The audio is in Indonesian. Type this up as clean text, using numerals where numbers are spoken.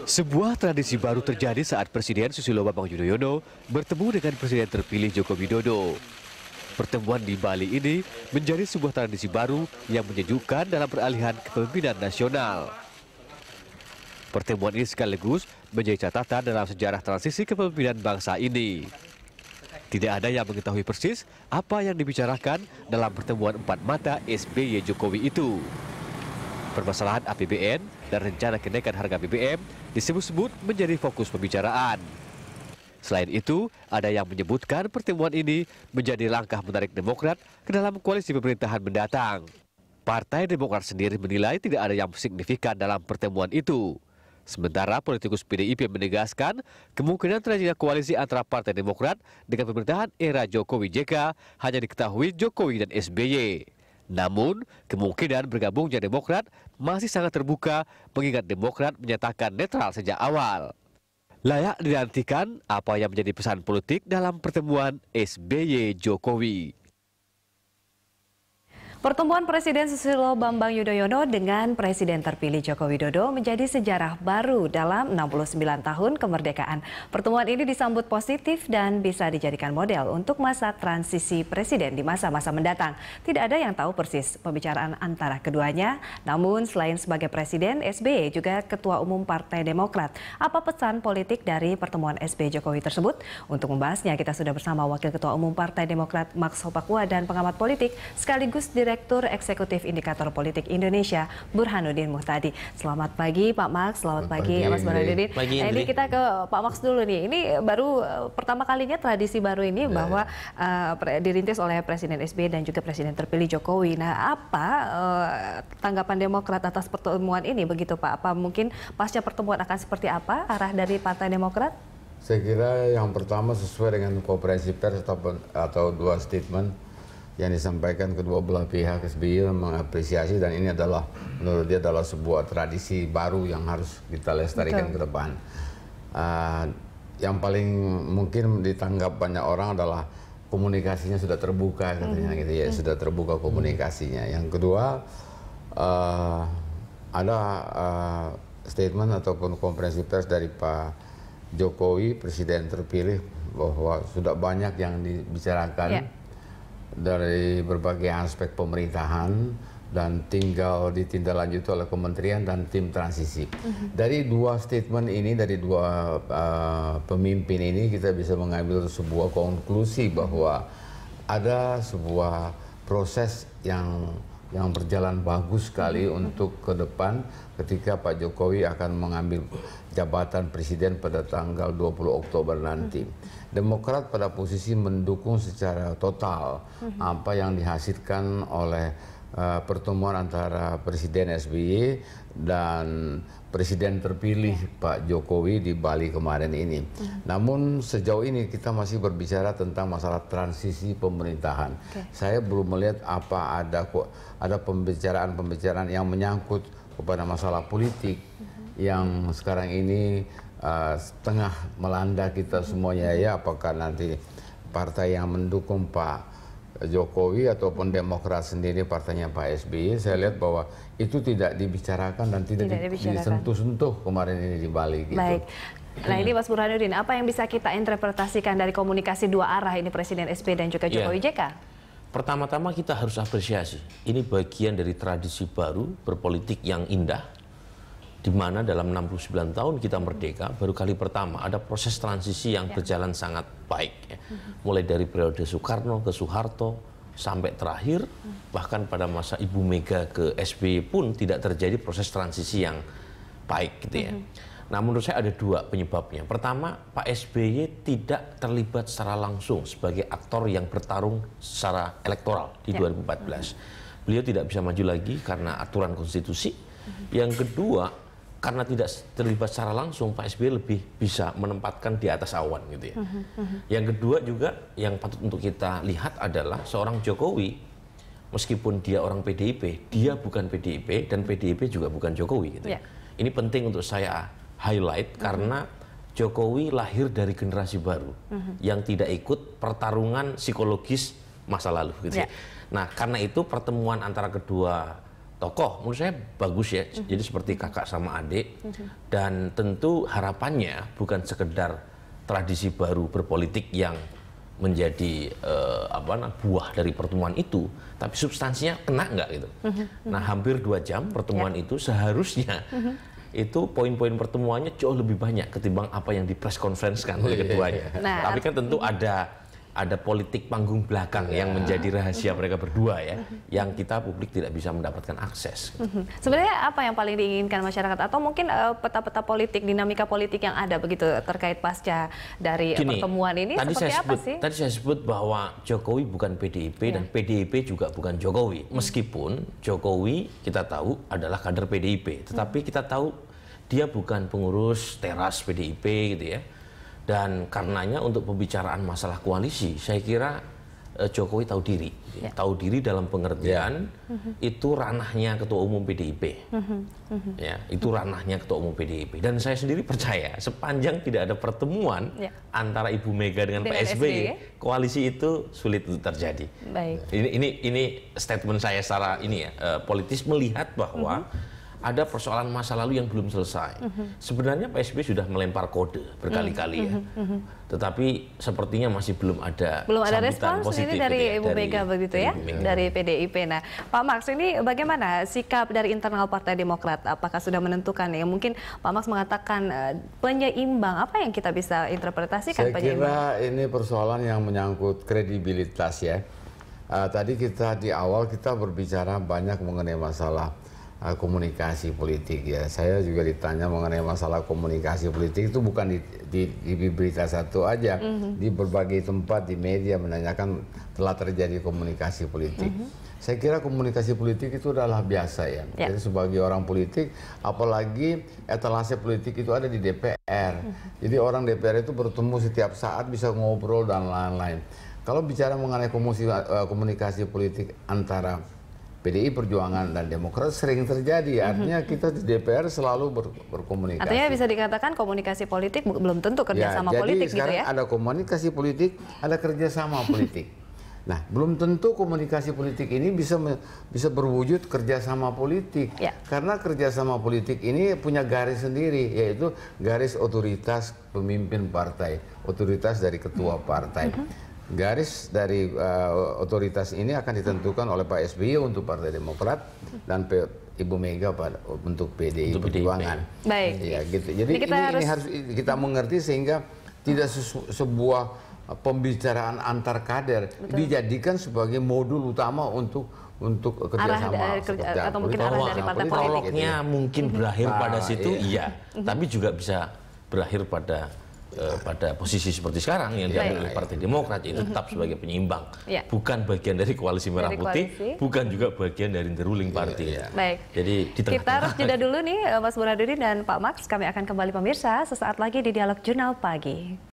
Sebuah tradisi baru terjadi saat Presiden Susilo Bambang Yudhoyono bertemu dengan Presiden terpilih Joko Widodo. Pertemuan di Bali ini menjadi sebuah tradisi baru yang menyejukkan dalam peralihan kepemimpinan nasional. Pertemuan ini sekaligus menjadi catatan dalam sejarah transisi kepemimpinan bangsa ini. Tidak ada yang mengetahui persis apa yang dibicarakan dalam pertemuan empat mata SBY Jokowi itu. Permasalahan APBN dan rencana kenaikan harga BBM disebut-sebut menjadi fokus pembicaraan. Selain itu, ada yang menyebutkan pertemuan ini menjadi langkah menarik Demokrat ke dalam koalisi pemerintahan mendatang. Partai Demokrat sendiri menilai tidak ada yang signifikan dalam pertemuan itu. Sementara politikus PDIP menegaskan kemungkinan terjadinya koalisi antara Partai Demokrat dengan pemerintahan era Jokowi JK hanya diketahui Jokowi dan SBY. Namun, kemungkinan bergabungnya Demokrat masih sangat terbuka mengingat Demokrat menyatakan netral sejak awal. Layak dinantikan apa yang menjadi pesan politik dalam pertemuan SBY Jokowi. Pertemuan Presiden Susilo Bambang Yudhoyono dengan Presiden terpilih Joko Widodo menjadi sejarah baru dalam 69 tahun kemerdekaan. Pertemuan ini disambut positif dan bisa dijadikan model untuk masa transisi presiden di masa-masa mendatang. Tidak ada yang tahu persis pembicaraan antara keduanya, namun selain sebagai Presiden, SBY juga Ketua Umum Partai Demokrat. Apa pesan politik dari pertemuan SBY Jokowi tersebut? Untuk membahasnya, kita sudah bersama Wakil Ketua Umum Partai Demokrat Max Sopakua dan pengamat politik sekaligus Direktur Eksekutif Indikator Politik Indonesia Burhanuddin Muhtadi. Selamat pagi Pak Max, selamat pagi Mas Burhanuddin. Ini kita ke Pak Max dulu nih. Ini baru pertama kalinya tradisi baru ini bahwa dirintis oleh Presiden SBY dan juga Presiden terpilih Jokowi. Nah, apa tanggapan Demokrat atas pertemuan ini begitu Pak? Apa mungkin pasca pertemuan akan seperti apa arah dari Partai Demokrat? Saya kira yang pertama sesuai dengan konferensi pers atau dua statement yang disampaikan kedua belah pihak. SBY mengapresiasi dan ini adalah menurut dia adalah sebuah tradisi baru yang harus kita lestarikan ke depan. Yang paling mungkin ditanggap banyak orang adalah komunikasinya sudah terbuka katanya gitu ya, sudah terbuka komunikasinya. Yang kedua ada statement ataupun konferensi pers dari Pak Jokowi, Presiden terpilih, bahwa sudah banyak yang dibicarakan dari berbagai aspek pemerintahan dan tinggal ditindaklanjuti oleh kementerian dan tim transisi. Dari dua statement ini, dari dua pemimpin ini, kita bisa mengambil sebuah konklusi bahwa ada sebuah proses yang berjalan bagus sekali untuk ke depan ketika Pak Jokowi akan mengambil jabatan presiden pada tanggal 20 Oktober nanti. Demokrat pada posisi mendukung secara total apa yang dihasilkan oleh pertemuan antara Presiden SBY dan Presiden terpilih Pak Jokowi di Bali kemarin ini. Namun sejauh ini kita masih berbicara tentang masalah transisi pemerintahan. Saya belum melihat apa ada pembicaraan yang menyangkut kepada masalah politik yang sekarang ini setengah melanda kita semuanya ya, apakah nanti partai yang mendukung Pak Jokowi ataupun Demokrat sendiri partainya Pak SBY. Saya lihat bahwa itu tidak dibicarakan dan tidak disentuh-sentuh kemarin ini di Bali gitu. Baik. Nah ini Mas Burhanuddin, apa yang bisa kita interpretasikan dari komunikasi dua arah ini Presiden SBY dan juga Jokowi JK? Pertama-tama kita harus apresiasi, ini bagian dari tradisi baru berpolitik yang indah, di mana dalam 69 tahun kita merdeka, baru kali pertama ada proses transisi yang berjalan sangat baik. Ya. Mulai dari periode Soekarno ke Soeharto, sampai terakhir, bahkan pada masa Ibu Mega ke SBY pun tidak terjadi proses transisi yang baik. Gitu ya. Nah menurut saya ada dua penyebabnya. Pertama, Pak SBY tidak terlibat secara langsung sebagai aktor yang bertarung secara elektoral di 2014. Beliau tidak bisa maju lagi karena aturan konstitusi. Yang kedua, karena tidak terlibat secara langsung, Pak SBY lebih bisa menempatkan di atas awan gitu ya. Yang kedua juga yang patut untuk kita lihat adalah seorang Jokowi, meskipun dia orang PDIP, dia bukan PDIP dan PDIP juga bukan Jokowi gitu ya. Ini penting untuk saya highlight karena Jokowi lahir dari generasi baru yang tidak ikut pertarungan psikologis masa lalu gitu ya. Nah, karena itu pertemuan antara kedua tokoh, menurut saya bagus ya. Jadi seperti kakak sama adik. Dan tentu harapannya bukan sekedar tradisi baru berpolitik yang menjadi buah dari pertemuan itu, tapi substansinya kena nggak gitu. Nah, hampir 2 jam pertemuan itu seharusnya itu poin-poin pertemuannya jauh lebih banyak ketimbang apa yang di press conference-kan oleh keduanya. Nah, tapi kan tentu ada politik panggung belakang yang menjadi rahasia mereka berdua ya, yang kita publik tidak bisa mendapatkan akses. Sebenarnya apa yang paling diinginkan masyarakat, atau mungkin peta-peta politik, dinamika politik yang ada begitu terkait pasca dari pertemuan ini seperti apa sih? Tadi saya sebut bahwa Jokowi bukan PDIP dan PDIP juga bukan Jokowi. Meskipun Jokowi kita tahu adalah kader PDIP, tetapi kita tahu dia bukan pengurus teras PDIP gitu ya. Dan karenanya untuk pembicaraan masalah koalisi, saya kira Jokowi tahu diri. Tahu diri dalam pengertian itu ranahnya Ketua Umum PDIP. Ya, itu ranahnya Ketua Umum PDIP. Dan saya sendiri percaya sepanjang tidak ada pertemuan antara Ibu Mega dengan Pak SBY, koalisi itu sulit untuk terjadi. Baik. Ini statement saya secara politis melihat bahwa ada persoalan masa lalu yang belum selesai. Sebenarnya Pak SBY sudah melempar kode berkali-kali ya. Tetapi sepertinya masih belum ada respons ini dari Ibu Mega begitu ya, dari PDIP. Nah, Pak Max, ini bagaimana sikap dari internal Partai Demokrat? Apakah sudah menentukan ya? Mungkin Pak Max mengatakan penyeimbang. Apa yang kita bisa interpretasikan penyeimbang? Saya kira ini persoalan yang menyangkut kredibilitas ya. Tadi di awal kita berbicara banyak mengenai masalah komunikasi politik ya. Saya juga ditanya mengenai masalah komunikasi politik itu bukan di berita satu aja, di berbagai tempat di media menanyakan telah terjadi komunikasi politik. Saya kira komunikasi politik itu adalah biasa ya. Jadi sebagai orang politik, apalagi etalase politik itu ada di DPR. Jadi orang DPR itu bertemu setiap saat, bisa ngobrol dan lain-lain. Kalau bicara mengenai komunikasi politik antara PDI Perjuangan dan Demokrat sering terjadi, artinya kita di DPR selalu berkomunikasi. Artinya bisa dikatakan komunikasi politik belum tentu kerjasama politik gitu ya? Jadi sekarang ada komunikasi politik, ada kerjasama politik. Nah, belum tentu komunikasi politik ini bisa berwujud kerjasama politik, karena kerjasama politik ini punya garis sendiri, yaitu garis otoritas pemimpin partai, otoritas dari ketua partai. Garis dari otoritas ini akan ditentukan oleh Pak SBY untuk Partai Demokrat dan Ibu Mega untuk PDI Perjuangan. Baik. Ya, gitu. Jadi ini harus kita mengerti sehingga tidak sebuah pembicaraan antar kader dijadikan sebagai modul utama untuk kerjasama atau mungkin arah dari partai politik. Prolognya mungkin berakhir pada situ, tapi juga bisa berakhir pada posisi seperti sekarang yang diambil oleh Partai Demokrat, itu tetap sebagai penyeimbang, bukan bagian dari koalisi Merah Putih, bukan juga bagian dari the ruling party. Baik. Jadi kita harus jeda dulu nih, Mas Burhanuddin dan Pak Max. Kami akan kembali pemirsa sesaat lagi di Dialog Jurnal Pagi.